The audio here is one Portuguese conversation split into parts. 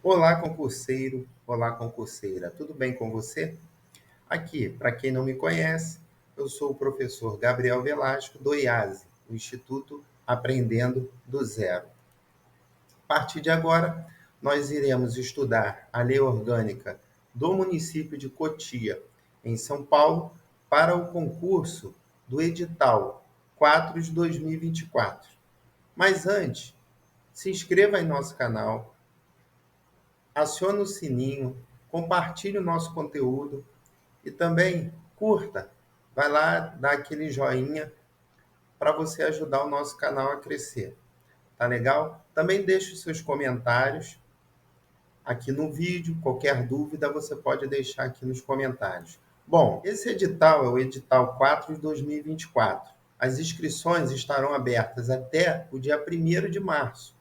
Olá, concurseiro, olá, concurseira, tudo bem com você? Aqui, para quem não me conhece, eu sou o professor Gabriel Velasco, do IASE, o Instituto Aprendendo do Zero. A partir de agora, nós iremos estudar a lei orgânica do município de Cotia, em São Paulo, para o concurso do edital 4 de 2024. Mas antes, se inscreva em nosso canal, acione o sininho, compartilhe o nosso conteúdo e também curta. Vai lá, dá aquele joinha para você ajudar o nosso canal a crescer. Tá legal? Também deixe os seus comentários aqui no vídeo. Qualquer dúvida você pode deixar aqui nos comentários. Bom, esse edital é o edital 4 de 2024. As inscrições estarão abertas até o dia 1º de março.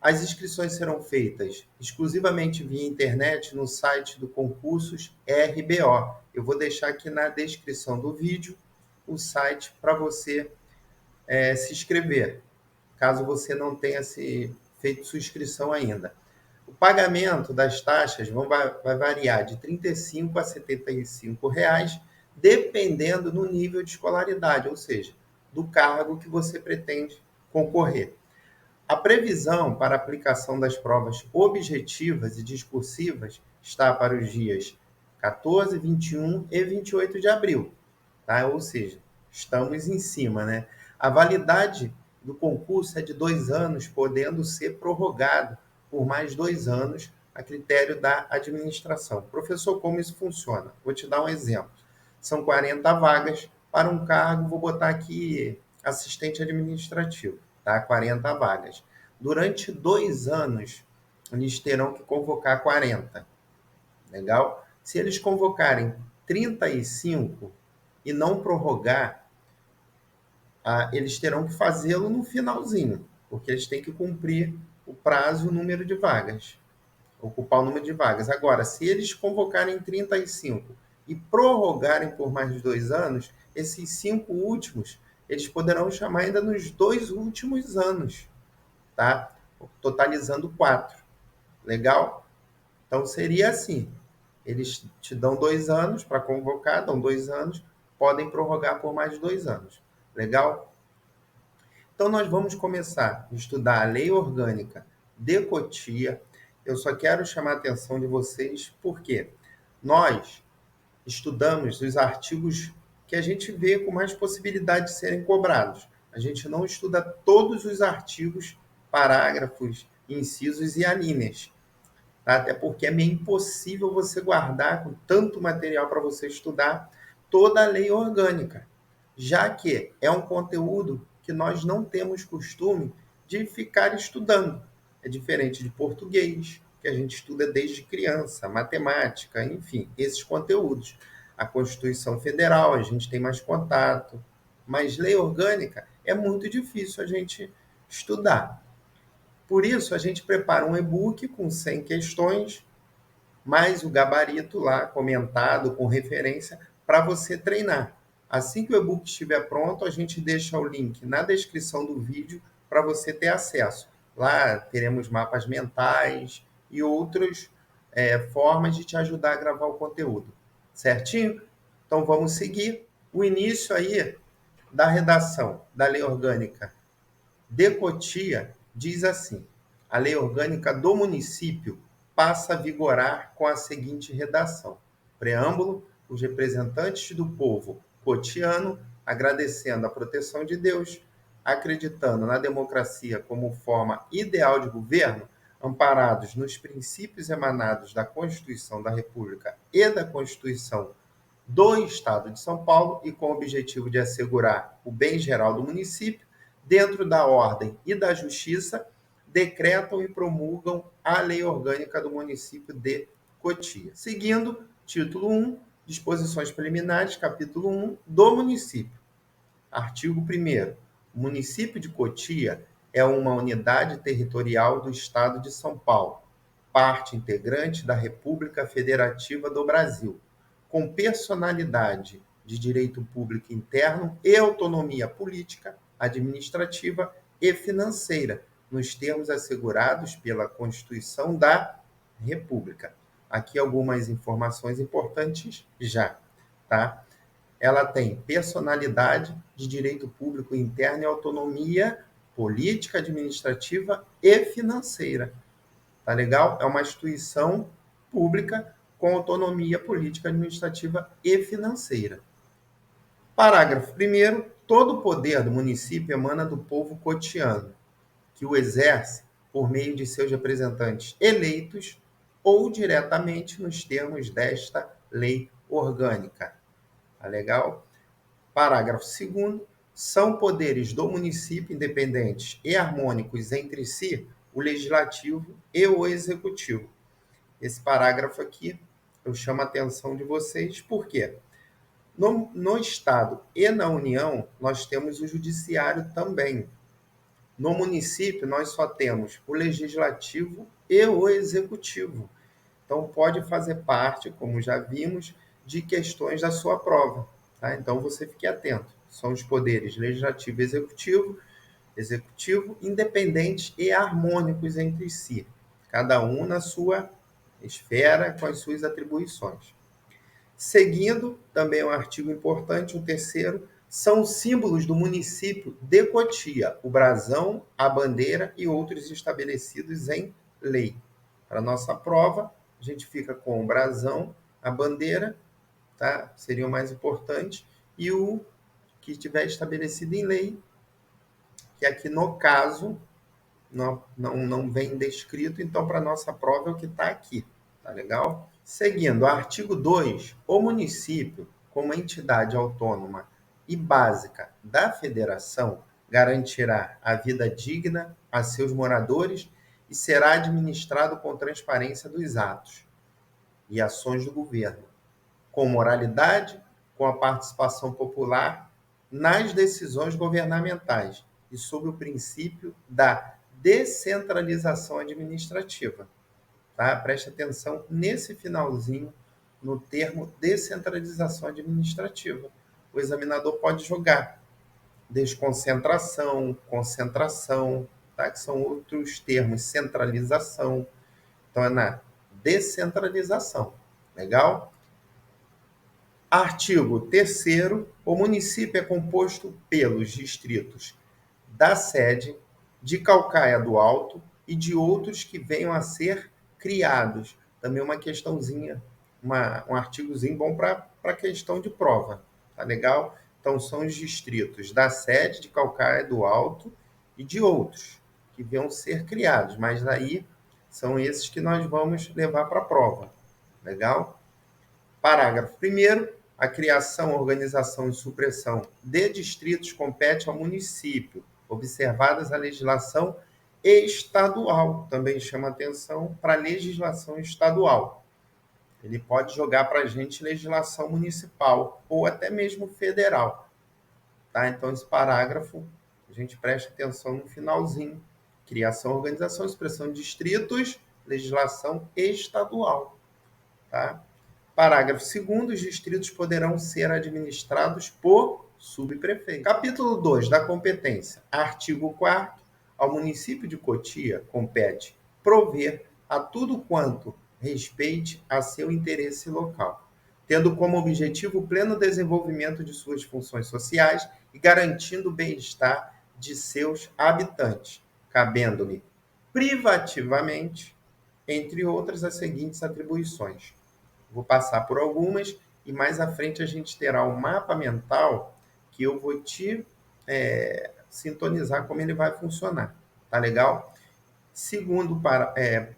As inscrições serão feitas exclusivamente via internet no site do Concursos RBO. Eu vou deixar aqui na descrição do vídeo o site para você se inscrever, caso você não tenha feito sua inscrição ainda. O pagamento das taxas vai variar de R$ 35 a R$ 75, dependendo do nível de escolaridade, ou seja, do cargo que você pretende concorrer. A previsão para a aplicação das provas objetivas e discursivas está para os dias 14, 21 e 28 de abril, tá? Ou seja, estamos em cima, né? A validade do concurso é de 2 anos, podendo ser prorrogado por mais 2 anos, a critério da administração. Professor, como isso funciona? Vou te dar um exemplo. São 40 vagas para um cargo, vou botar aqui assistente administrativo, tá? 40 vagas. Durante 2 anos, eles terão que convocar 40. Legal? Se eles convocarem 35 e não prorrogar, eles terão que fazê-lo no finalzinho, porque eles têm que cumprir o prazo e o número de vagas, ocupar o número de vagas. Agora, se eles convocarem 35 e prorrogarem por mais 2 anos, esses 5 últimos, eles poderão chamar ainda nos 2 últimos anos, tá? Totalizando 4. Legal? Então, seria assim. Eles te dão 2 anos para convocar, dão 2 anos, podem prorrogar por mais 2 anos. Legal? Então, nós vamos começar a estudar a lei orgânica de Cotia. Eu só quero chamar a atenção de vocês, porque nós estudamos os artigos que a gente vê com mais possibilidade de serem cobrados. A gente não estuda todos os artigos, parágrafos, incisos e alíneas, tá? Até porque é meio impossível você guardar com tanto material para você estudar toda a lei orgânica, já que é um conteúdo que nós não temos costume de ficar estudando. É diferente de português, que a gente estuda desde criança, matemática, enfim, esses conteúdos. A Constituição Federal, a gente tem mais contato, mas lei orgânica é muito difícil a gente estudar. Por isso, a gente prepara um e-book com 100 questões, mais o gabarito lá comentado com referência para você treinar. Assim que o e-book estiver pronto, a gente deixa o link na descrição do vídeo para você ter acesso. Lá teremos mapas mentais e outras formas de te ajudar a gravar o conteúdo. Certinho? Então vamos seguir. O início aí da redação da Lei Orgânica de Cotia diz assim: a Lei Orgânica do município passa a vigorar com a seguinte redação. Preâmbulo: os representantes do povo cotiano, agradecendo a proteção de Deus, acreditando na democracia como forma ideal de governo, amparados nos princípios emanados da Constituição da República e da Constituição do Estado de São Paulo e com o objetivo de assegurar o bem geral do município, dentro da ordem e da justiça, decretam e promulgam a Lei Orgânica do município de Cotia. Seguindo, título 1, disposições preliminares, capítulo 1, do município. Artigo 1º. O município de Cotia é uma unidade territorial do Estado de São Paulo, parte integrante da República Federativa do Brasil, com personalidade de direito público interno e autonomia política, administrativa e financeira, nos termos assegurados pela Constituição da República. Aqui algumas informações importantes já, tá? Ela tem personalidade de direito público interno e autonomia política, administrativa e financeira. Tá legal? É uma instituição pública com autonomia política, administrativa e financeira. Parágrafo 1º. Todo o poder do município emana do povo cotiano, que o exerce por meio de seus representantes eleitos ou diretamente nos termos desta lei orgânica. Tá legal? Parágrafo 2º. São poderes do município independentes e harmônicos entre si o legislativo e o executivo. Esse parágrafo aqui eu chamo a atenção de vocês, por quê? No Estado e na União, nós temos o Judiciário também. No município, nós só temos o Legislativo e o Executivo. Então, pode fazer parte, como já vimos, de questões da sua prova. Tá? Então, você fique atento. São os poderes Legislativo e Executivo, independentes e harmônicos entre si. Cada um na sua esfera, com as suas atribuições. Seguindo, também um artigo importante, o terceiro, são símbolos do município de Cotia, o brasão, a bandeira e outros estabelecidos em lei. Para nossa prova, a gente fica com o brasão, a bandeira, tá? Seria o mais importante, e o que estiver estabelecido em lei, que aqui no caso não vem descrito, então para nossa prova é o que está aqui, tá legal? Seguindo, artigo 2, o município, como entidade autônoma e básica da federação, garantirá a vida digna a seus moradores e será administrado com transparência dos atos e ações do governo, com moralidade, com a participação popular nas decisões governamentais e sob o princípio da descentralização administrativa. Tá? Preste atenção nesse finalzinho, no termo descentralização administrativa. O examinador pode jogar desconcentração, concentração, tá? Que são outros termos, centralização. Então, é na descentralização. Legal? Artigo 3º. O município é composto pelos distritos da sede, de Calcaia do Alto e de outros que venham a ser criados. Também uma questãozinha, um artigozinho bom para a questão de prova. Tá legal? Então, são os distritos da sede, de Calcaia do Alto e de outros que venham ser criados. Mas aí são esses que nós vamos levar para a prova. Legal? Parágrafo 1º. A criação, organização e supressão de distritos compete ao município, observadas a legislação estadual. Também chama atenção para a legislação estadual. Ele pode jogar para a gente legislação municipal ou até mesmo federal. Tá? Então, esse parágrafo, a gente presta atenção no finalzinho. Criação, organização e supressão de distritos, legislação estadual. Tá? Parágrafo 2º. Os distritos poderão ser administrados por subprefeito. Capítulo 2 da competência. Artigo 4º. Ao município de Cotia compete prover a tudo quanto respeite a seu interesse local, tendo como objetivo o pleno desenvolvimento de suas funções sociais e garantindo o bem-estar de seus habitantes, cabendo-lhe privativamente, entre outras, as seguintes atribuições. Vou passar por algumas e mais à frente a gente terá um mapa mental que eu vou te sintonizar como ele vai funcionar. Tá legal?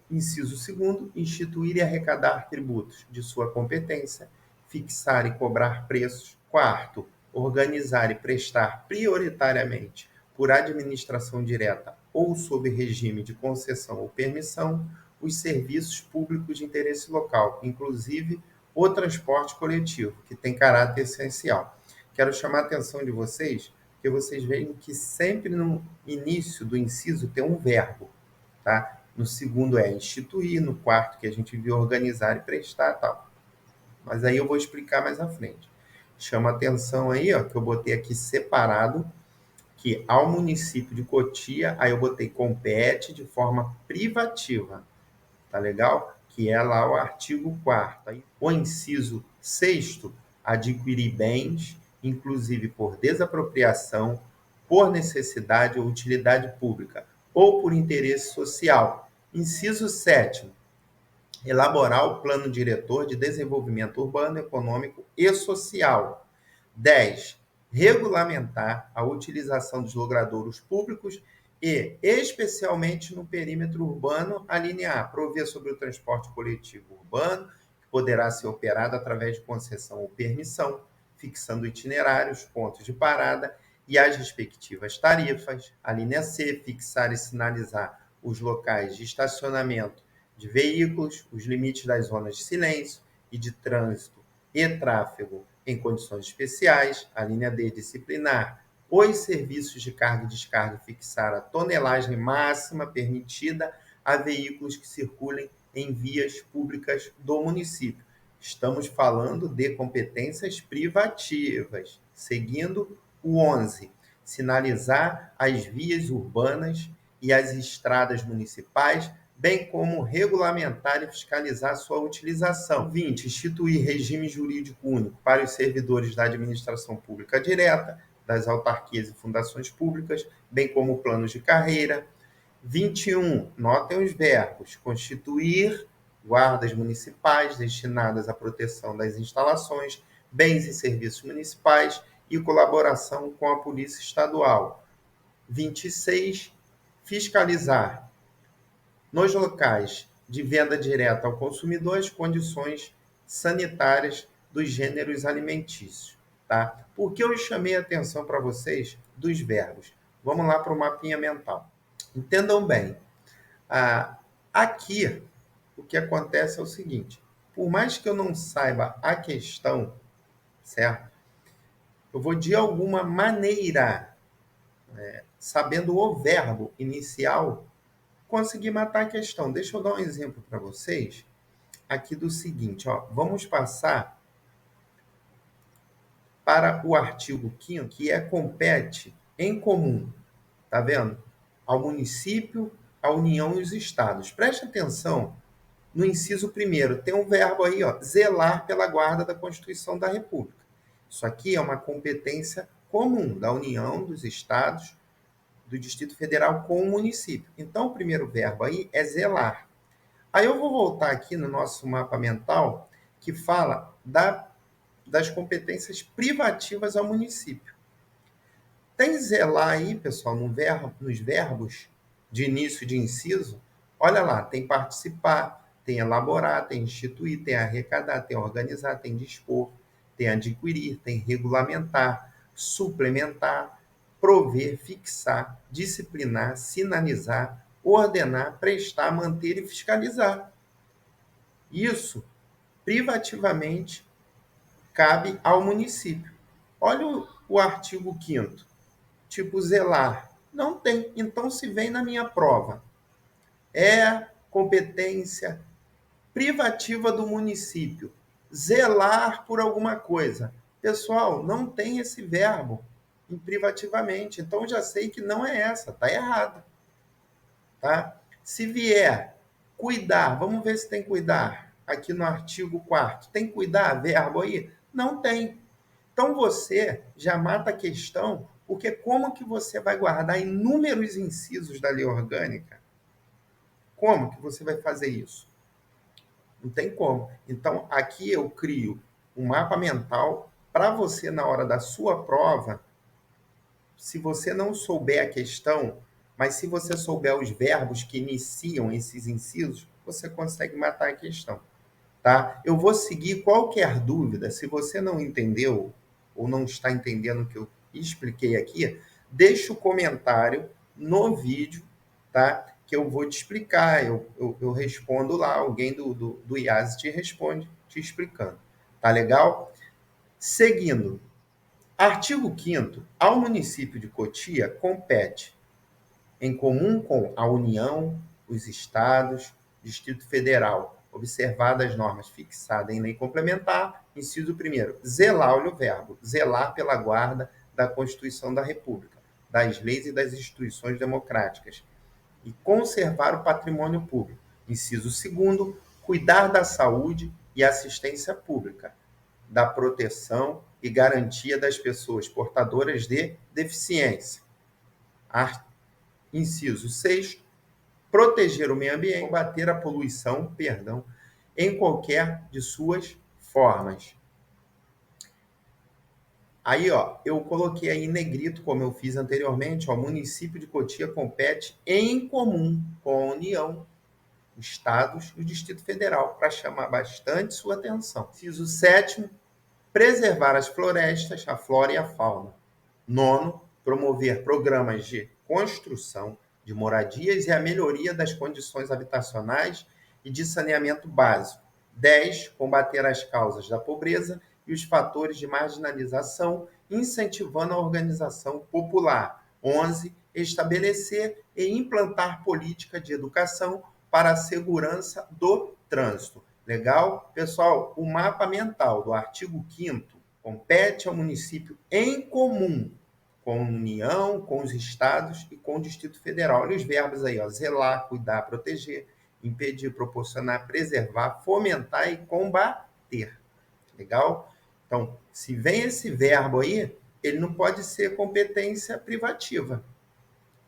Inciso 2º, instituir e arrecadar tributos de sua competência, fixar e cobrar preços. 4º, organizar e prestar prioritariamente por administração direta ou sob regime de concessão ou permissão os serviços públicos de interesse local, inclusive o transporte coletivo, que tem caráter essencial. Quero chamar a atenção de vocês, porque vocês veem que sempre no início do inciso tem um verbo, tá? No segundo é instituir, no quarto que a gente viu organizar e prestar, tal. Mas aí eu vou explicar mais à frente. Chama a atenção aí, ó, que eu botei aqui separado, que ao município de Cotia, aí eu botei compete de forma privativa. Tá legal? que é lá o artigo 4º. O inciso 6º, adquirir bens, inclusive por desapropriação, por necessidade ou utilidade pública, ou por interesse social. Inciso 7º, elaborar o plano diretor de desenvolvimento urbano, econômico e social. 10. Regulamentar a utilização dos logradouros públicos e, especialmente no perímetro urbano, a linha A, prover sobre o transporte coletivo urbano, que poderá ser operado através de concessão ou permissão, fixando itinerários, pontos de parada e as respectivas tarifas. A linha C, fixar e sinalizar os locais de estacionamento de veículos, os limites das zonas de silêncio e de trânsito e tráfego em condições especiais. A linha D, disciplinar os serviços de carga e descarga e fixar a tonelagem máxima permitida a veículos que circulem em vias públicas do município. Estamos falando de competências privativas. Seguindo o 11, sinalizar as vias urbanas e as estradas municipais, bem como regulamentar e fiscalizar sua utilização. 20. Instituir regime jurídico único para os servidores da administração pública direta, das autarquias e fundações públicas, bem como planos de carreira. 21. Notem os verbos: constituir guardas municipais destinadas à proteção das instalações, bens e serviços municipais e colaboração com a Polícia Estadual. 26. Fiscalizar nos locais de venda direta ao consumidor as condições sanitárias dos gêneros alimentícios. Tá? Por que eu chamei a atenção para vocês dos verbos? Vamos lá para o mapinha mental. Entendam bem. Aqui, o que acontece é o seguinte. Por mais que eu não saiba a questão, certo? Eu vou, de alguma maneira, sabendo o verbo inicial, conseguir matar a questão. Deixa eu dar um exemplo para vocês aqui do seguinte. Vamos passar para o artigo 5º, que compete em comum, tá vendo? Ao município, à União e os estados. Preste atenção no inciso 1º, tem um verbo aí, zelar pela guarda da Constituição da República. Isso aqui é uma competência comum da União, dos estados, do Distrito Federal com o município. Então, o primeiro verbo aí é zelar. Aí eu vou voltar aqui no nosso mapa mental, que fala das competências privativas ao município. Tem zelar aí, pessoal, nos verbos de início de inciso? Olha lá, tem participar, tem elaborar, tem instituir, tem arrecadar, tem organizar, tem dispor, tem adquirir, tem regulamentar, suplementar, prover, fixar, disciplinar, sinalizar, ordenar, prestar, manter e fiscalizar. Isso, privativamente, cabe ao município. Olha o artigo 5º. Tipo, zelar. Não tem. Então, se vem na minha prova, é competência privativa do município. Zelar por alguma coisa. Pessoal, não tem esse verbo em privativamente. Então, já sei que não é essa. Está errado. Tá? Se vier cuidar, vamos ver se tem cuidar. Aqui no artigo 4º. Tem cuidar, verbo aí? Não tem. Então, você já mata a questão, porque como que você vai guardar inúmeros incisos da lei orgânica? Como que você vai fazer isso? Não tem como. Então, aqui eu crio um mapa mental para você, na hora da sua prova, se você não souber a questão, mas se você souber os verbos que iniciam esses incisos, você consegue matar a questão. Tá? Eu vou seguir qualquer dúvida. Se você não entendeu ou não está entendendo o que eu expliquei aqui, deixa o comentário no vídeo, tá? Que eu vou te explicar. Eu respondo lá, alguém do IAS te responde, te explicando. Tá legal? Seguindo. Artigo 5º. Ao município de Cotia compete, em comum com a União, os estados, Distrito Federal, observadas as normas fixadas em lei complementar, inciso 1º, zelar, olha o verbo, zelar pela guarda da Constituição da República, das leis e das instituições democráticas, e conservar o patrimônio público. Inciso 2º, cuidar da saúde e assistência pública, da proteção e garantia das pessoas portadoras de deficiência. Inciso 6, proteger o meio ambiente, combater a poluição, em qualquer de suas formas. Aí, eu coloquei aí em negrito, como eu fiz anteriormente, o município de Cotia compete em comum com a União, Estados e o Distrito Federal, para chamar bastante sua atenção. Inciso 7, preservar as florestas, a flora e a fauna. 9, promover programas de construção de moradias e a melhoria das condições habitacionais e de saneamento básico. 10, combater as causas da pobreza e os fatores de marginalização, incentivando a organização popular. 11, estabelecer e implantar política de educação para a segurança do trânsito. Legal? Pessoal, o mapa mental do artigo 5º compete ao município em comum com a União, com os estados e com o Distrito Federal. Olha os verbos aí, zelar, cuidar, proteger, impedir, proporcionar, preservar, fomentar e combater. Legal? Então, se vem esse verbo aí, ele não pode ser competência privativa.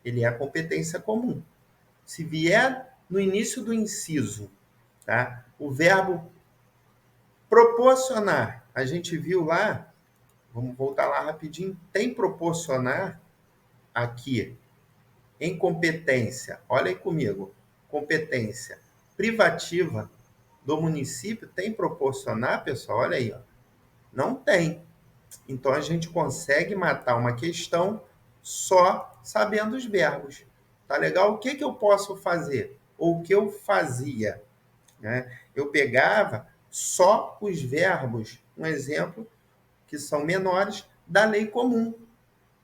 Ele é competência comum. Se vier no início do inciso, tá? O verbo proporcionar, a gente viu lá, vamos voltar lá rapidinho, tem proporcionar aqui em competência, olha aí comigo, competência privativa do município tem proporcionar, pessoal, olha aí, não tem. Então a gente consegue matar uma questão só sabendo os verbos. Tá legal? O que eu posso fazer? Ou o que eu fazia? Né? Eu pegava só os verbos, um exemplo, que são menores da lei comum.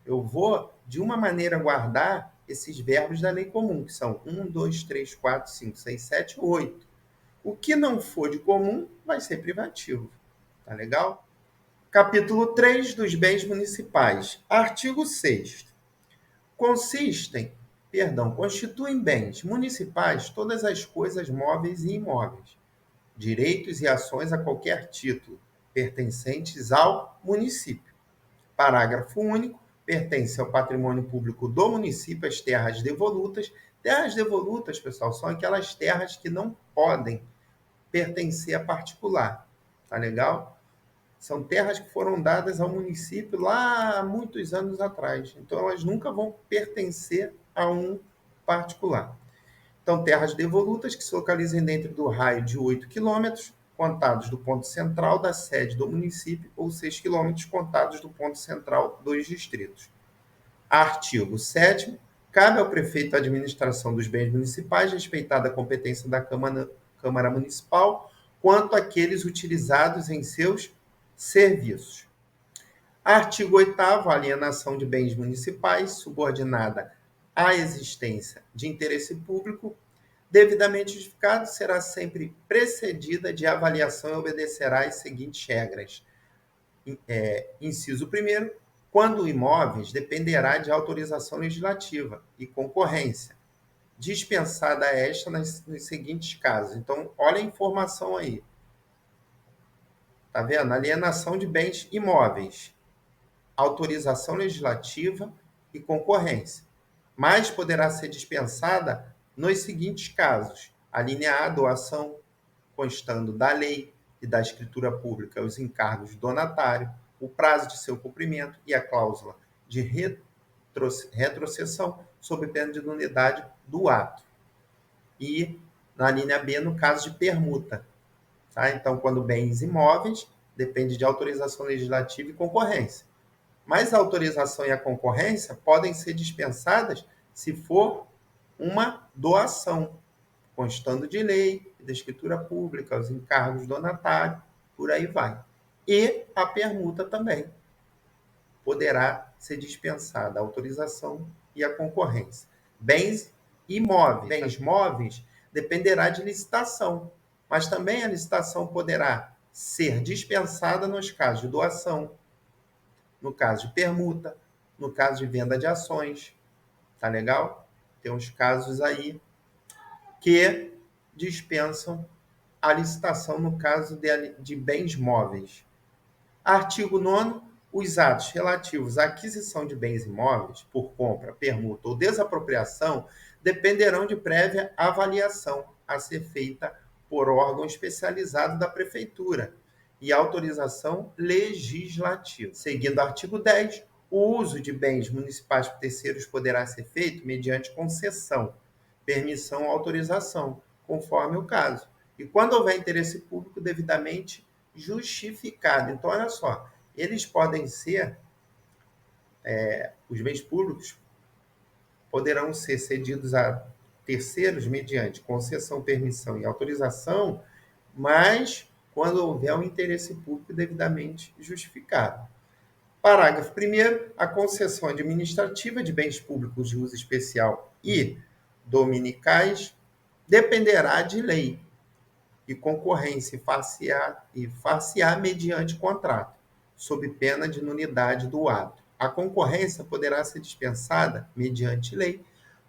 Eu vou, de uma maneira, guardar esses verbos da lei comum, que são 1, 2, 3, 4, 5, 6, 7, 8. O que não for de comum vai ser privativo. Tá legal? Capítulo 3 dos bens municipais. Artigo 6º. Constituem bens municipais todas as coisas móveis e imóveis, direitos e ações a qualquer título, pertencentes ao município. Parágrafo único. Pertence ao patrimônio público do município as terras devolutas. Terras devolutas, pessoal, são aquelas terras que não podem pertencer a particular. Tá legal? São terras que foram dadas ao município lá há muitos anos atrás. Então, elas nunca vão pertencer a um particular. Então, terras devolutas que se localizem dentro do raio de 8 quilômetros, contados do ponto central da sede do município, ou 6 quilômetros contados do ponto central dos distritos. Artigo 7º. Cabe ao prefeito a administração dos bens municipais, respeitada a competência da Câmara Municipal, quanto àqueles utilizados em seus serviços. Artigo 8º. Alienação de bens municipais, subordinada à existência de interesse público, devidamente justificado, será sempre precedida de avaliação e obedecerá às seguintes regras. Inciso 1º, quando imóveis, dependerá de autorização legislativa e concorrência, dispensada esta nos seguintes casos. Então, olha a informação aí. Tá vendo? Alienação de bens imóveis, autorização legislativa e concorrência. Mas poderá ser dispensada nos seguintes casos: a linha A, doação, constando da lei e da escritura pública os encargos do donatário, o prazo de seu cumprimento e a cláusula de retrocessão sob pena de nulidade do ato. E na linha B, no caso de permuta. Tá? Então, quando bens imóveis, depende de autorização legislativa e concorrência. Mas a autorização e a concorrência podem ser dispensadas se for uma doação, constando de lei, da escritura pública, os encargos do donatário, por aí vai. E a permuta também poderá ser dispensada a autorização e a concorrência. Bens imóveis, bens móveis, dependerá de licitação, mas também a licitação poderá ser dispensada nos casos de doação, no caso de permuta, no caso de venda de ações. Tá legal? Tem uns casos aí que dispensam a licitação no caso de bens móveis. Artigo 9º. Os atos relativos à aquisição de bens imóveis por compra, permuta ou desapropriação dependerão de prévia avaliação a ser feita por órgão especializado da Prefeitura e autorização legislativa. Seguindo o artigo 10º, o uso de bens municipais por terceiros poderá ser feito mediante concessão, permissão ou autorização, conforme o caso. E quando houver interesse público devidamente justificado. Então, olha só, eles podem ser, os bens públicos poderão ser cedidos a terceiros mediante concessão, permissão e autorização, mas quando houver um interesse público devidamente justificado. Parágrafo 1º. A concessão administrativa de bens públicos de uso especial e dominicais dependerá de lei e concorrência e far-se-á mediante contrato, sob pena de nulidade do ato. A concorrência poderá ser dispensada mediante lei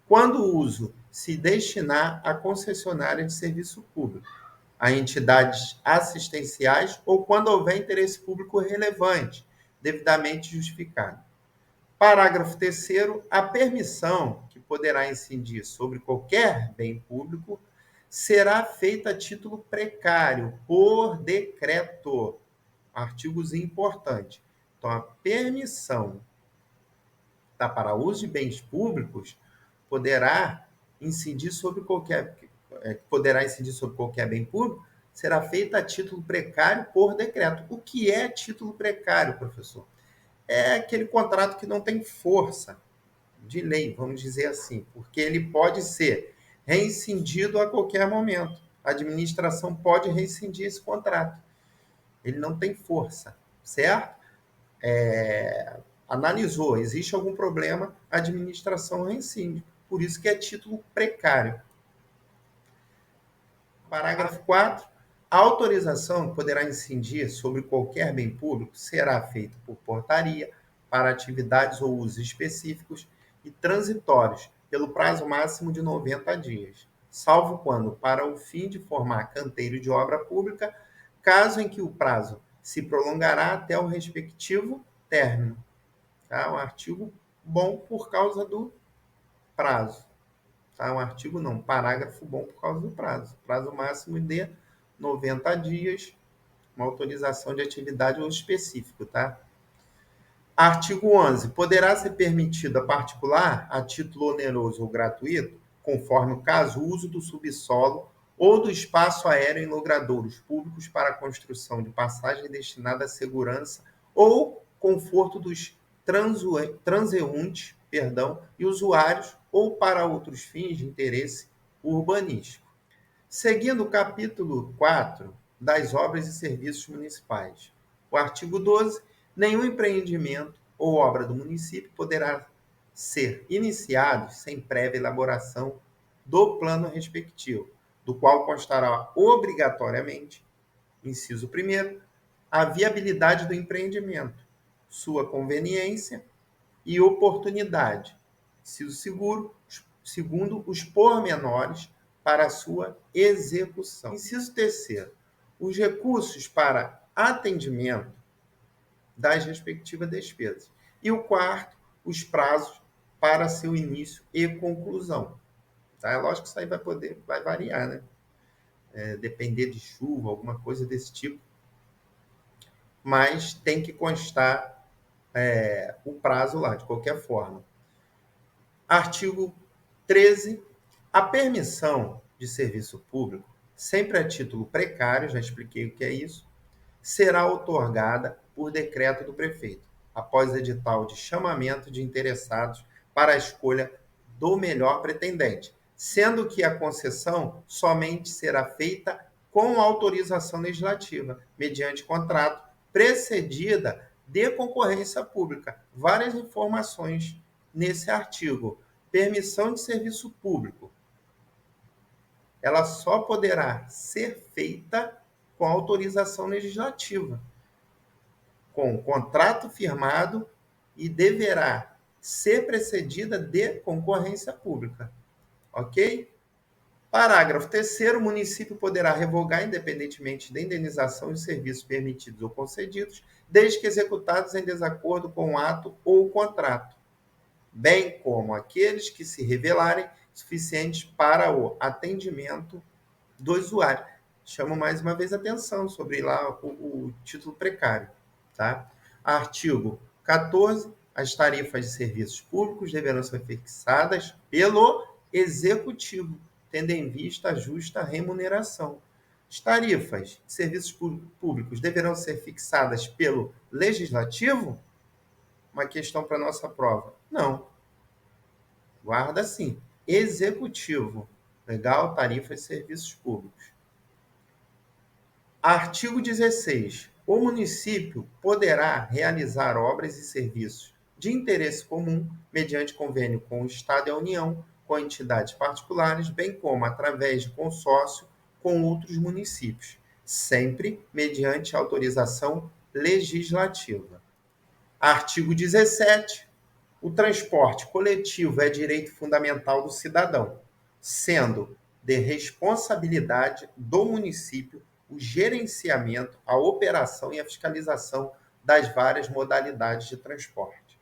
quando o uso se destinar à concessionária de serviço público, a entidades assistenciais ou quando houver interesse público relevante, devidamente justificado. Parágrafo 3º. A permissão que poderá incidir sobre qualquer bem público será feita a título precário, por decreto. Artigozinho importante. Então, a permissão para uso de bens públicos poderá incidir sobre qualquer bem público, será feita a título precário por decreto. O que é título precário, professor? É aquele contrato que não tem força de lei, vamos dizer assim, porque ele pode ser rescindido a qualquer momento. A administração pode rescindir esse contrato. Ele não tem força, certo? Analisou, existe algum problema, a administração rescinde. Por isso que é título precário. Parágrafo 4º. A autorização que poderá incidir sobre qualquer bem público será feita por portaria para atividades ou usos específicos e transitórios, pelo prazo máximo de 90 dias, salvo quando, para o fim de formar canteiro de obra pública, caso em que o prazo se prolongará até o respectivo término. Tá? Um artigo bom por causa do prazo. Tá? Um artigo não, parágrafo bom por causa do prazo. Prazo máximo de 90 dias, uma autorização de atividade ou específico, tá? Artigo 11. Poderá ser permitido a particular, a título oneroso ou gratuito, conforme o caso, o uso do subsolo ou do espaço aéreo em logradouros públicos para a construção de passagem destinada à segurança ou conforto dos transeuntes, e usuários ou para outros fins de interesse urbanístico. Seguindo o capítulo 4 das obras e serviços municipais. O artigo 12. Nenhum empreendimento ou obra do município poderá ser iniciado sem prévia elaboração do plano respectivo, do qual constará obrigatoriamente, inciso 1º, a viabilidade do empreendimento, sua conveniência e oportunidade, inciso segundo, os pormenores para a sua execução. Inciso 3º, os recursos para atendimento das respectivas despesas. E o 4º, os prazos para seu início e conclusão. Tá? É lógico que isso aí vai variar, né? Depender de chuva, alguma coisa desse tipo. Mas tem que constar o prazo lá, de qualquer forma. Artigo 13. A permissão de serviço público, sempre a título precário, já expliquei o que é isso, será outorgada por decreto do prefeito, após edital de chamamento de interessados para a escolha do melhor pretendente, sendo que a concessão somente será feita com autorização legislativa, mediante contrato, precedida de concorrência pública. Várias informações nesse artigo. Permissão de serviço público. Ela só poderá ser feita com autorização legislativa, com contrato firmado e deverá ser precedida de concorrência pública. Ok? Parágrafo 3º, o município poderá revogar, independentemente da indenização, os serviços permitidos ou concedidos, desde que executados em desacordo com o ato ou o contrato, bem como aqueles que se revelarem suficientes para o atendimento do usuário. Chamo mais uma vez a atenção sobre lá o título precário. Tá? Artigo 14. As tarifas de serviços públicos deverão ser fixadas pelo Executivo, tendo em vista a justa remuneração. As tarifas de serviços públicos deverão ser fixadas pelo Legislativo? Uma questão para nossa prova. Não. Guarda sim. Executivo. Legal? Tarifas de serviços públicos. Artigo 16. O município poderá realizar obras e serviços de interesse comum mediante convênio com o Estado e a União, com entidades particulares, bem como através de consórcio com outros municípios, sempre mediante autorização legislativa. Artigo 17. O transporte coletivo é direito fundamental do cidadão, sendo de responsabilidade do município o gerenciamento, a operação e a fiscalização das várias modalidades de transporte.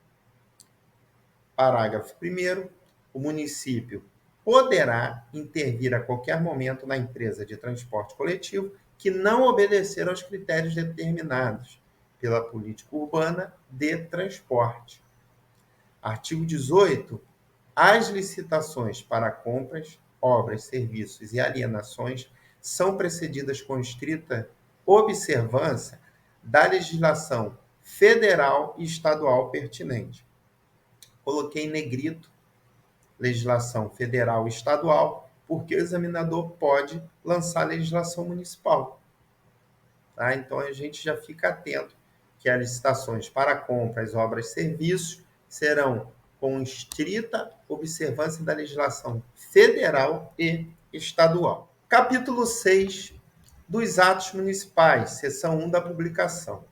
Parágrafo 1º. O município poderá intervir a qualquer momento na empresa de transporte coletivo que não obedecer aos critérios determinados pela política urbana de transporte. Artigo 18. As licitações para compras, obras, serviços e alienações são precedidas com estrita observância da legislação federal e estadual pertinente. Coloquei em negrito legislação federal e estadual, porque o examinador pode lançar legislação municipal. Tá? Então a gente já fica atento que as licitações para compras, obras e serviços serão com estrita observância da legislação federal e estadual. Capítulo 6 dos atos municipais, seção 1 da publicação.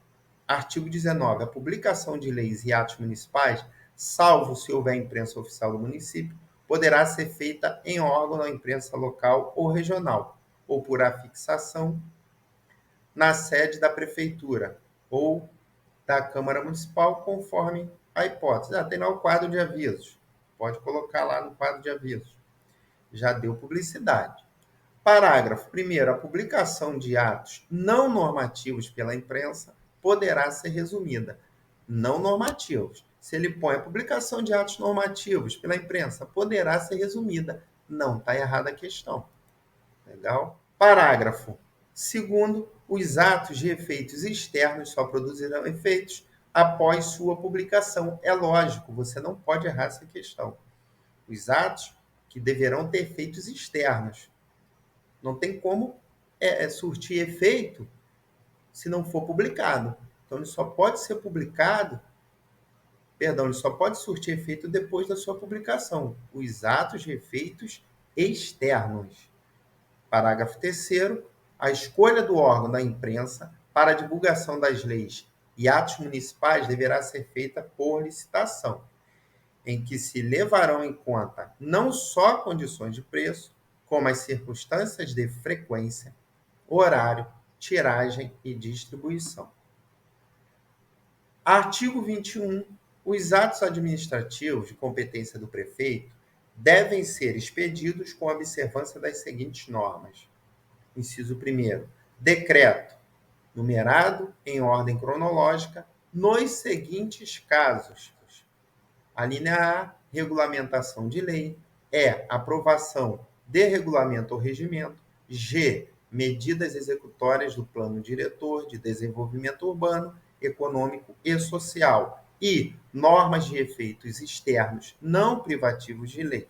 Artigo 19. A publicação de leis e atos municipais, salvo se houver imprensa oficial do município, poderá ser feita em órgão da imprensa local ou regional, ou por afixação na sede da prefeitura ou da Câmara Municipal, conforme a hipótese. Tem lá o quadro de avisos. Pode colocar lá no quadro de avisos. Já deu publicidade. Parágrafo 1º. A publicação de atos não normativos pela imprensa poderá ser resumida. Não normativos. Se ele põe a publicação de atos normativos pela imprensa, poderá ser resumida. Não, está errada a questão. Legal? Parágrafo 2º. Os atos de efeitos externos só produzirão efeitos após sua publicação. É lógico, você não pode errar essa questão. Os atos que deverão ter efeitos externos. Não tem como surtir efeito se não for publicado. Então, ele só pode ser publicado, ele só pode surtir efeito depois da sua publicação. Os atos de efeitos externos. Parágrafo 3º. A escolha do órgão da imprensa para a divulgação das leis e atos municipais deverá ser feita por licitação, em que se levarão em conta não só condições de preço, como as circunstâncias de frequência, horário, tiragem e distribuição. Artigo 21. Os atos administrativos de competência do prefeito devem ser expedidos com observância das seguintes normas. Inciso 1º. Decreto, numerado em ordem cronológica, nos seguintes casos. A linha A, regulamentação de lei. E, aprovação de regulamento ou regimento. G, medidas executórias do plano diretor de desenvolvimento urbano, econômico e social. E, normas de efeitos externos não privativos de lei.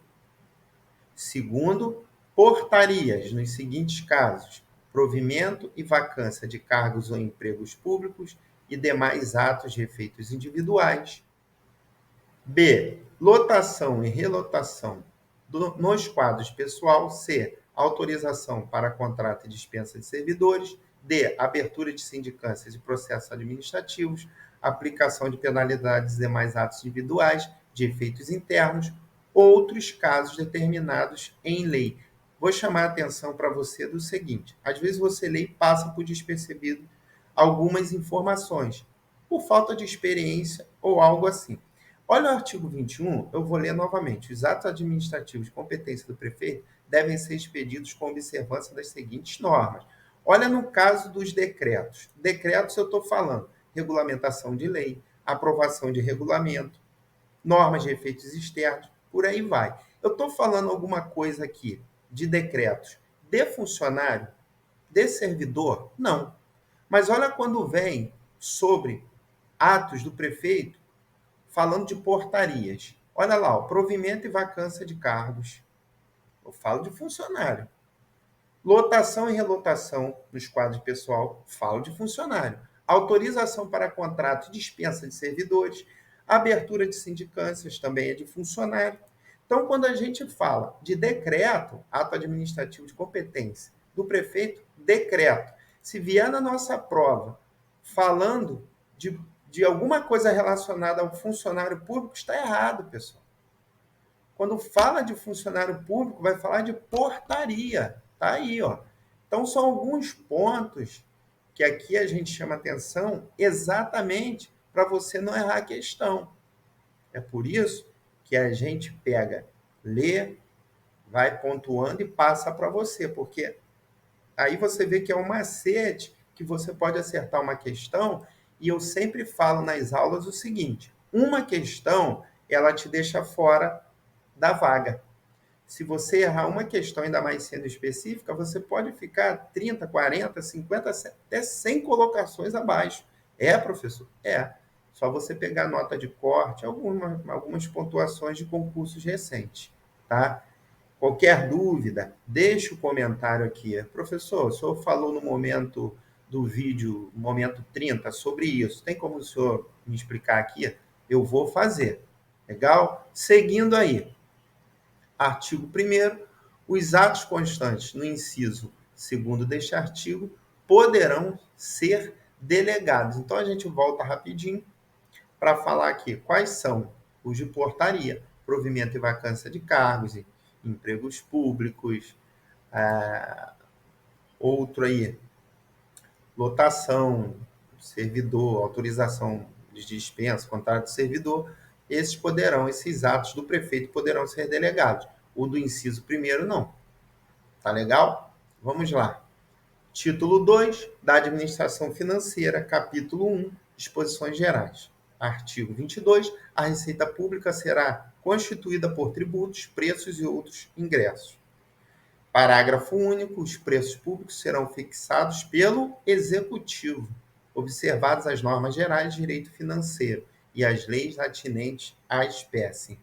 Segundo, portarias nos seguintes casos: provimento e vacância de cargos ou empregos públicos e demais atos de efeitos individuais. B, lotação e relotação nos quadros pessoal. C, autorização para contrato e dispensa de servidores. D, abertura de sindicâncias e processos administrativos, aplicação de penalidades e demais atos individuais de efeitos internos, outros casos determinados em lei. vou chamar a atenção para você do seguinte: às vezes você lê e passa por despercebido algumas informações, por falta de experiência ou algo assim. Olha o artigo 21, eu vou ler novamente. Os atos administrativos de competência do prefeito devem ser expedidos com observância das seguintes normas. Olha no caso dos decretos. Decretos eu estou falando regulamentação de lei, aprovação de regulamento, normas de efeitos externos, por aí vai. Eu estou falando alguma coisa aqui de decretos de funcionário, de servidor? Não. Mas olha quando vem sobre atos do prefeito falando de portarias. Olha lá, ó, provimento e vacância de cargos. Eu falo de funcionário. Lotação e relotação nos quadros pessoal, falo de funcionário. Autorização para contrato e dispensa de servidores. Abertura de sindicâncias também é de funcionário. Então, quando a gente fala de decreto, ato administrativo de competência do prefeito, decreto. Se vier na nossa prova falando de alguma coisa relacionada ao funcionário público, está errado, pessoal. Quando fala de funcionário público, vai falar de portaria. Tá aí, ó. Então, são alguns pontos que aqui a gente chama atenção exatamente para você não errar a questão. É por isso que a gente pega, lê, vai pontuando e passa para você, porque aí você vê que é um macete que você pode acertar uma questão, e eu sempre falo nas aulas o seguinte: uma questão, ela te deixa fora da vaga. Se você errar uma questão, ainda mais sendo específica, você pode ficar 30, 40, 50, até 100 colocações abaixo. É, professor? É. Só você pegar nota de corte, algumas pontuações de concursos recentes, tá? Qualquer dúvida, deixe o comentário aqui. Professor, o senhor falou no momento do vídeo, momento 30, sobre isso. Tem como o senhor me explicar aqui? Eu vou fazer. Legal? Seguindo aí. Artigo 1º, os atos constantes no inciso 2º deste artigo poderão ser delegados. Então, a gente volta rapidinho para falar aqui quais são os de portaria, provimento e vacância de cargos, empregos públicos, outro aí, lotação, servidor, autorização de dispensa, contrato de servidor, esses atos do prefeito poderão ser delegados. O do inciso 1º, não. Tá legal? Vamos lá. Título 2 da Administração Financeira, capítulo 1, disposições gerais. Artigo 22, a receita pública será constituída por tributos, preços e outros ingressos. Parágrafo único, os preços públicos serão fixados pelo Executivo, observadas as normas gerais de direito financeiro e as leis atinentes à espécie.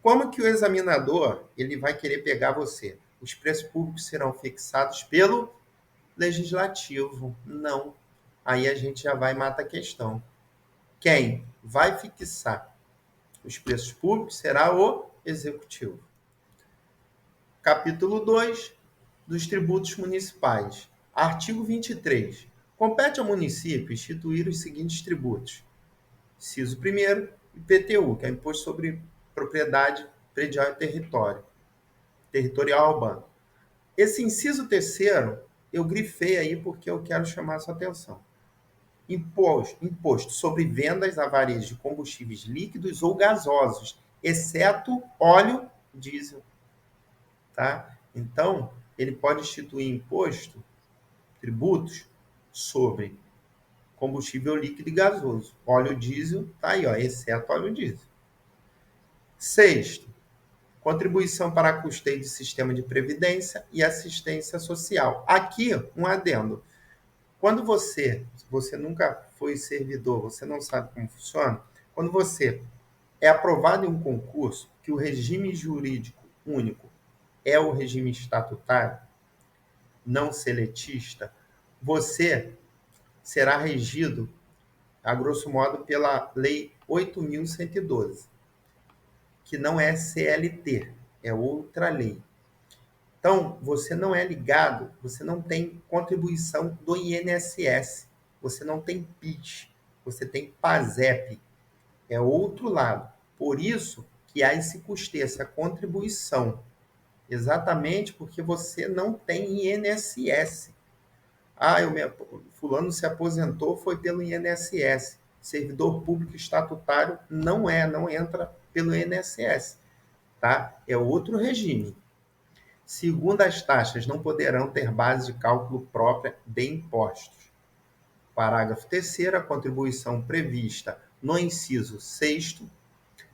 Como que o examinador ele vai querer pegar você? Os preços públicos serão fixados pelo Legislativo. Não. Aí a gente já vai e mata a questão. Quem vai fixar os preços públicos será o Executivo. Capítulo 2 dos tributos municipais. Artigo 23. Compete ao município instituir os seguintes tributos. Inciso 1º, IPTU, que é Imposto sobre Propriedade Predial e Territorial Urbano. Esse inciso 3º, eu grifei aí porque eu quero chamar a sua atenção. Imposto sobre vendas a varejo de combustíveis líquidos ou gasosos, exceto óleo diesel. Tá? Então, ele pode instituir imposto, tributos, sobre combustível líquido e gasoso. Óleo diesel, tá aí, ó, exceto óleo diesel. Sexto, contribuição para custeio de sistema de previdência e assistência social. Aqui, um adendo. Quando você nunca foi servidor, você não sabe como funciona, quando você é aprovado em um concurso, que o regime jurídico único é o regime estatutário, não seletista, você será regido, a grosso modo, pela Lei 8.112, que não é CLT, é outra lei. Então, você não é ligado, você não tem contribuição do INSS, você não tem PIS, você tem PASEP, é outro lado. Por isso que há esse custeio, essa contribuição. Exatamente porque você não tem INSS. Fulano se aposentou, foi pelo INSS. Servidor público estatutário não entra pelo INSS, tá? É outro regime. Segundo as taxas, não poderão ter base de cálculo própria de impostos. Parágrafo 3º, a contribuição prevista no inciso 6º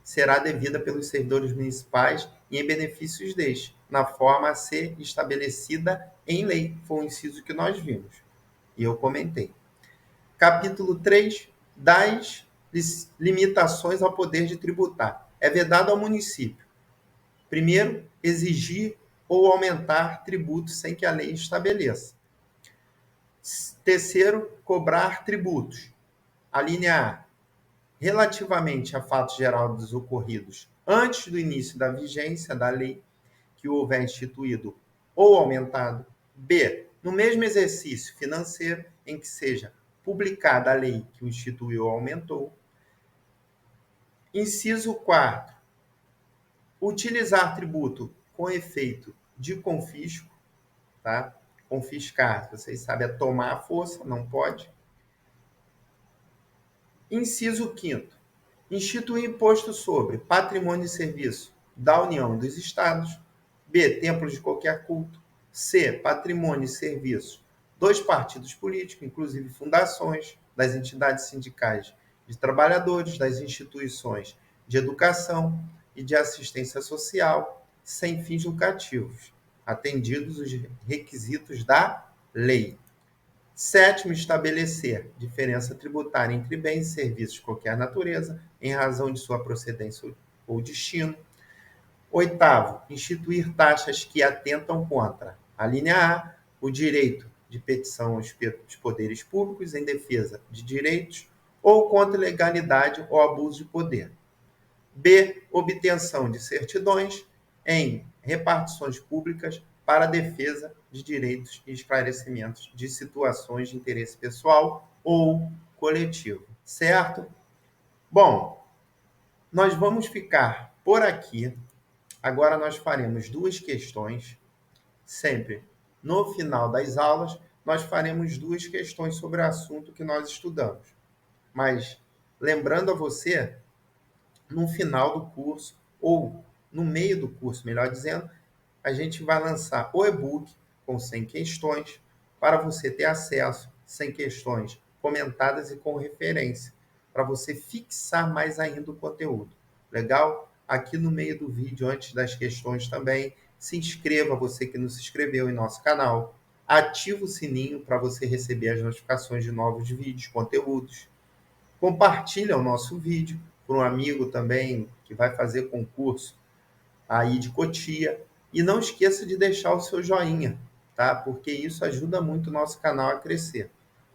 será devida pelos servidores municipais e em benefícios deste, na forma a ser estabelecida em lei. Foi o inciso que nós vimos e eu comentei. Capítulo 3, das limitações ao poder de tributar. É vedado ao município, primeiro, exigir ou aumentar tributos sem que a lei estabeleça. Terceiro, cobrar tributos. A linha A, relativamente a fatos gerais ocorridos antes do início da vigência da lei que o houver instituído ou aumentado. B, no mesmo exercício financeiro em que seja publicada a lei que o instituiu ou aumentou. Inciso 4, utilizar tributo com efeito de confisco, tá? Confiscar, vocês sabem, é tomar a força, não pode. Inciso 5º, instituir imposto sobre patrimônio e serviço da União e dos Estados. B, templos de qualquer culto. C, patrimônio e serviço dos partidos políticos, inclusive fundações, das entidades sindicais de trabalhadores, das instituições de educação e de assistência social, sem fins lucrativos, atendidos os requisitos da lei. Sétimo, estabelecer diferença tributária entre bens e serviços de qualquer natureza, em razão de sua procedência ou destino. Oitavo, instituir taxas que atentam contra a linha A, o direito de petição aos poderes públicos em defesa de direitos ou contra ilegalidade ou abuso de poder. B, obtenção de certidões em repartições públicas para a defesa de direitos e esclarecimentos de situações de interesse pessoal ou coletivo. Certo? Bom, nós vamos ficar por aqui. Agora nós faremos duas questões. Sempre no final das aulas, nós faremos duas questões sobre o assunto que nós estudamos. Mas, lembrando a você, no final do curso, ou no meio do curso, melhor dizendo, a gente vai lançar o e-book com 100 questões para você ter acesso, 100 questões comentadas e com referência, para você fixar mais ainda o conteúdo. Legal? Aqui no meio do vídeo, antes das questões também, se inscreva, você que não se inscreveu em nosso canal, ativa o sininho para você receber as notificações de novos vídeos, conteúdos. Compartilha o nosso vídeo para um amigo também que vai fazer concurso aí de Cotia. E não esqueça de deixar o seu joinha, tá? Porque isso ajuda muito o nosso canal a crescer.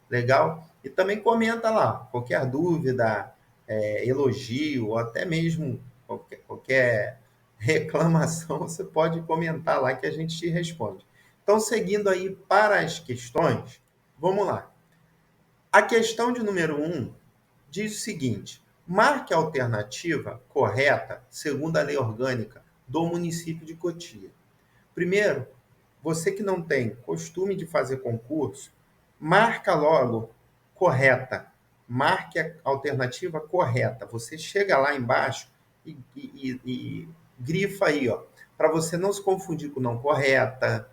Legal? E também comenta lá, qualquer dúvida, elogio, ou até mesmo qualquer reclamação, você pode comentar lá que a gente te responde. Então, seguindo aí para as questões, vamos lá. A questão de número 1 diz o seguinte: marque a alternativa correta segundo a lei orgânica do município de Cotia. Primeiro, você que não tem costume de fazer concurso, marca logo correta. Marque a alternativa correta. Você chega lá embaixo e grifa aí, ó, para você não se confundir com não correta,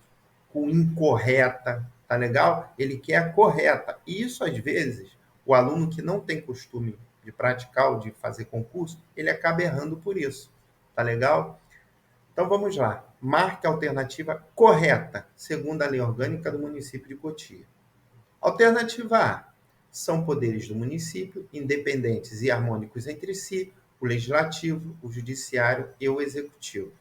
com incorreta, tá legal? Ele quer a correta. E isso, às vezes, o aluno que não tem costume de praticar ou de fazer concurso, ele acaba errando por isso, tá legal? Então vamos lá. Marque a alternativa correta, segundo a lei orgânica do município de Cotia. Alternativa A. São poderes do município, independentes e harmônicos entre si, o legislativo, o judiciário e o executivo.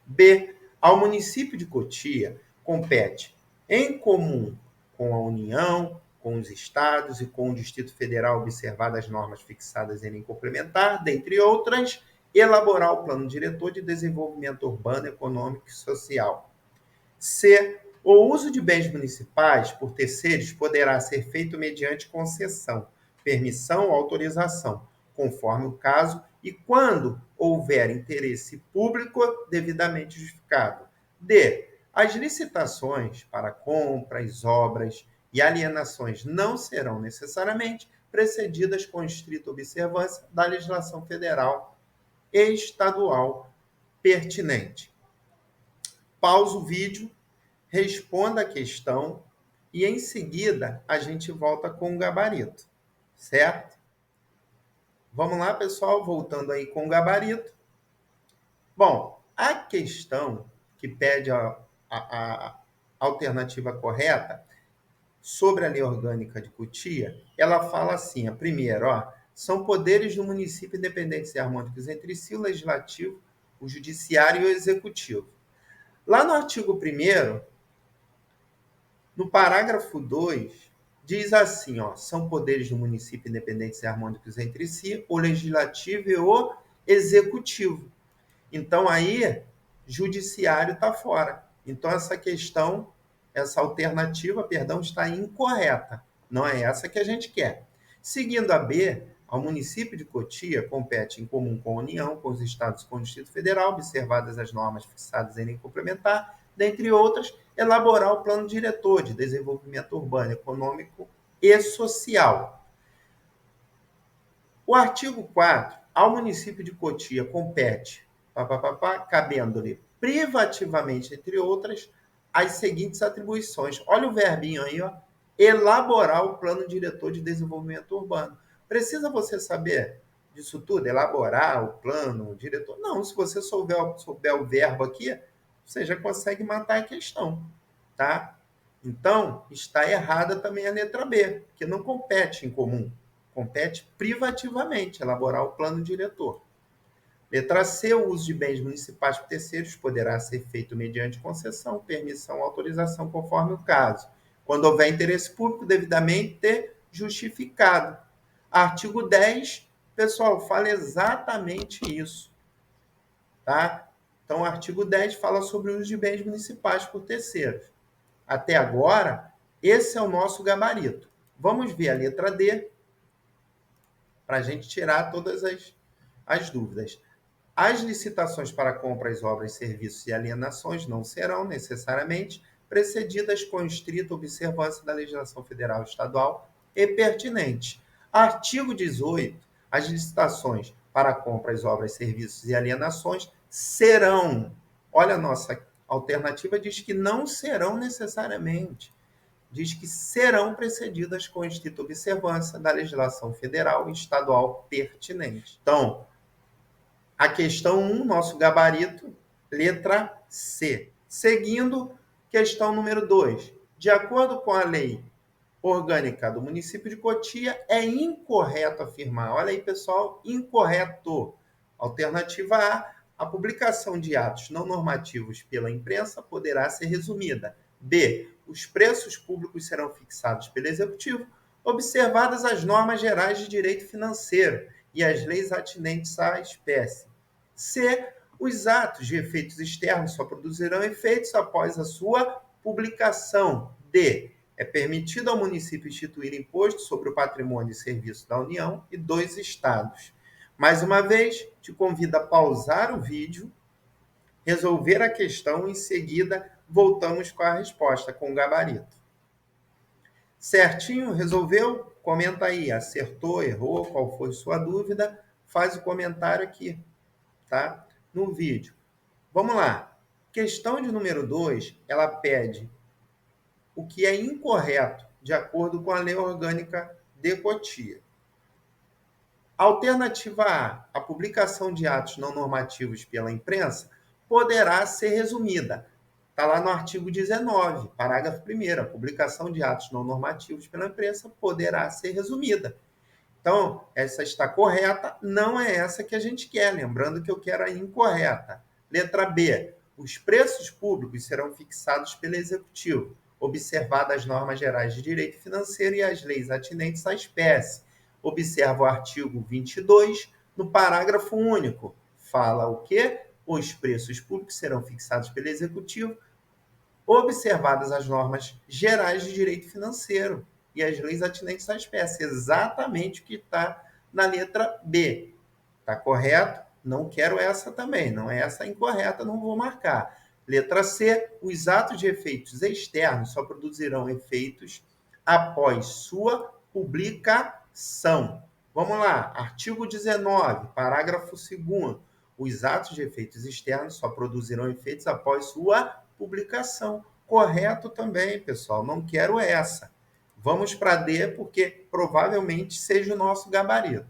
B. Ao município de Cotia compete, em comum com a União, com os estados e com o Distrito Federal, observadas as normas fixadas em lei complementar, dentre outras, elaborar o plano diretor de desenvolvimento urbano, econômico e social. C. O uso de bens municipais por terceiros poderá ser feito mediante concessão, permissão ou autorização, conforme o caso e quando houver interesse público devidamente justificado. D. As licitações para compras, obras e alienações não serão necessariamente precedidas com estrita observância da legislação federal e estadual pertinente. Pausa o vídeo, responda a questão e em seguida a gente volta com o gabarito, certo? Vamos lá, pessoal, voltando aí com o gabarito. Bom, a questão que pede a alternativa correta sobre a lei orgânica de Cotia, ela fala assim, a primeira, ó, são poderes do município independentes e harmônicos entre si, o legislativo, o judiciário e o executivo. Lá no artigo 1º, no parágrafo 2, diz assim, ó, são poderes do município independentes e harmônicos entre si, o legislativo e o executivo. Então, aí, judiciário está fora. Então, essa questão, essa alternativa, perdão, está incorreta. Não é essa que a gente quer. Seguindo a B, ao município de Cotia compete em comum com a União, com os estados e com o Distrito Federal, observadas as normas fixadas em lei complementar, dentre outras, elaborar o plano diretor de desenvolvimento urbano, econômico e social. O artigo 4, ao município de Cotia compete, cabendo-lhe privativamente, entre outras, as seguintes atribuições. Olha o verbinho aí, ó, elaborar o plano diretor de desenvolvimento urbano. Precisa você saber disso tudo? Elaborar o plano diretor? Não, se você souber o verbo aqui, você já consegue matar a questão, tá? Então, está errada também a letra B, que não compete em comum. Compete privativamente elaborar o plano diretor. Letra C, o uso de bens municipais por terceiros poderá ser feito mediante concessão, permissão ou autorização, conforme o caso, quando houver interesse público devidamente justificado. Artigo 10, pessoal, fala exatamente isso, tá? Então, o artigo 10 fala sobre o uso de bens municipais por terceiros. Até agora, esse é o nosso gabarito. Vamos ver a letra D, para a gente tirar todas as dúvidas. As licitações para compras, obras, serviços e alienações não serão necessariamente precedidas com estrita observância da legislação federal, estadual e pertinente. Artigo 18. As licitações para compras, obras, serviços e alienações serão. Olha, a nossa alternativa diz que não serão necessariamente. Diz que serão precedidas com estrita observância da legislação federal e estadual pertinente. Então, a questão 1, nosso gabarito, letra C. Seguindo, questão número 2. De acordo com a lei orgânica do município de Cotia, é incorreto afirmar. Olha aí, pessoal, incorreto. Alternativa a publicação de atos não normativos pela imprensa poderá ser resumida. B. Os preços públicos serão fixados pelo Executivo, observadas as normas gerais de direito financeiro e as leis atinentes à espécie. C. Os atos de efeitos externos só produzirão efeitos após a sua publicação. D. É permitido ao município instituir imposto sobre o patrimônio e serviço da União e dos estados. Mais uma vez, te convido a pausar o vídeo, resolver a questão e em seguida voltamos com a resposta, com o gabarito. Certinho? Resolveu? Comenta aí, acertou, errou, qual foi sua dúvida? Faz o comentário aqui, tá? No vídeo. Vamos lá. Questão de número 2, ela pede o que é incorreto, de acordo com a lei orgânica de Cotia. Alternativa A publicação de atos não normativos pela imprensa poderá ser resumida. Está lá no artigo 19, parágrafo 1º. A publicação de atos não normativos pela imprensa poderá ser resumida. Então, essa está correta, não é essa que a gente quer. Lembrando que eu quero a incorreta. Letra B. Os preços públicos serão fixados pelo Executivo, observadas as normas gerais de direito financeiro e as leis atinentes à espécie. Observa o artigo 22, no parágrafo único. Fala o quê? Os preços públicos serão fixados pelo Executivo, observadas as normas gerais de direito financeiro e as leis atinentes à espécie. Exatamente o que está na letra B. Está correto? Não quero essa também. Não é essa incorreta, não vou marcar. Letra C, os atos de efeitos externos só produzirão efeitos após sua publicação. Vamos lá, artigo 19, parágrafo 2º. Os atos de efeitos externos só produzirão efeitos após sua publicação. Correto também, pessoal. Não quero essa. Vamos para D, porque provavelmente seja o nosso gabarito.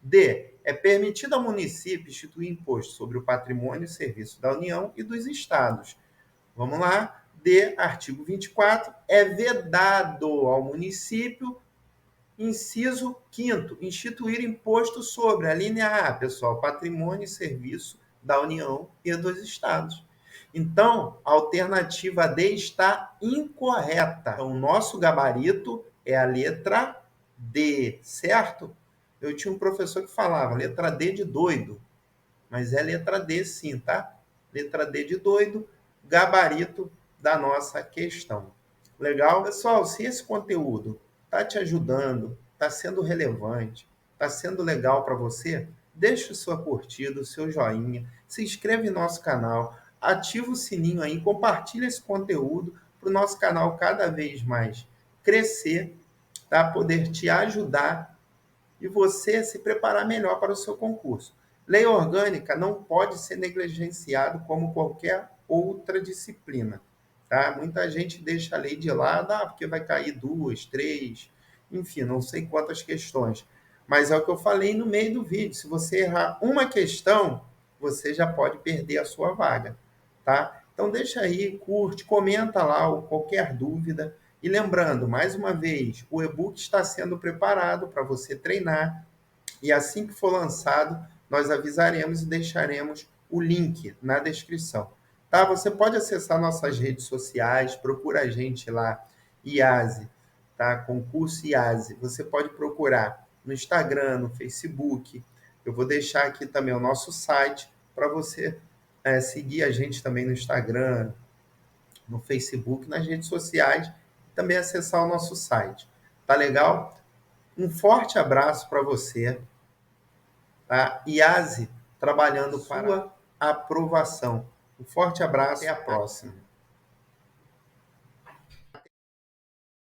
D. É permitido ao município instituir imposto sobre o patrimônio e serviço da União e dos Estados. Vamos lá. D. Artigo 24. É vedado ao município, inciso 5º, instituir imposto sobre a linha A, pessoal, patrimônio e serviço da União e dos Estados. Então, a alternativa D está incorreta. Então, o nosso gabarito é a letra D, certo? Eu tinha um professor que falava letra D de doido, mas é letra D sim, tá? Letra D de doido, gabarito da nossa questão. Legal? Pessoal, se esse conteúdo está te ajudando, está sendo relevante, está sendo legal para você, deixa a sua curtida, o seu joinha, se inscreve no nosso canal, ativa o sininho aí, compartilha esse conteúdo para o nosso canal cada vez mais crescer, tá? Poder te ajudar e você se preparar melhor para o seu concurso. Lei orgânica não pode ser negligenciado como qualquer outra disciplina. Tá? Muita gente deixa a lei de lado, porque vai cair 2, 3, enfim, não sei quantas questões. Mas é o que eu falei no meio do vídeo. Se você errar uma questão, você já pode perder a sua vaga. Tá? Então deixa aí, curte, comenta lá qualquer dúvida. E lembrando, mais uma vez, o e-book está sendo preparado para você treinar. E assim que for lançado, nós avisaremos e deixaremos o link na descrição. Tá? Você pode acessar nossas redes sociais, procura a gente lá, IASE, tá? Concurso IASE. Você pode procurar no Instagram, no Facebook. Eu vou deixar aqui também o nosso site para você seguir a gente também no Instagram, no Facebook, nas redes sociais, e também acessar o nosso site. Tá legal? Um forte abraço para você. A IASE trabalhando para sua aprovação. Um forte abraço e até a próxima.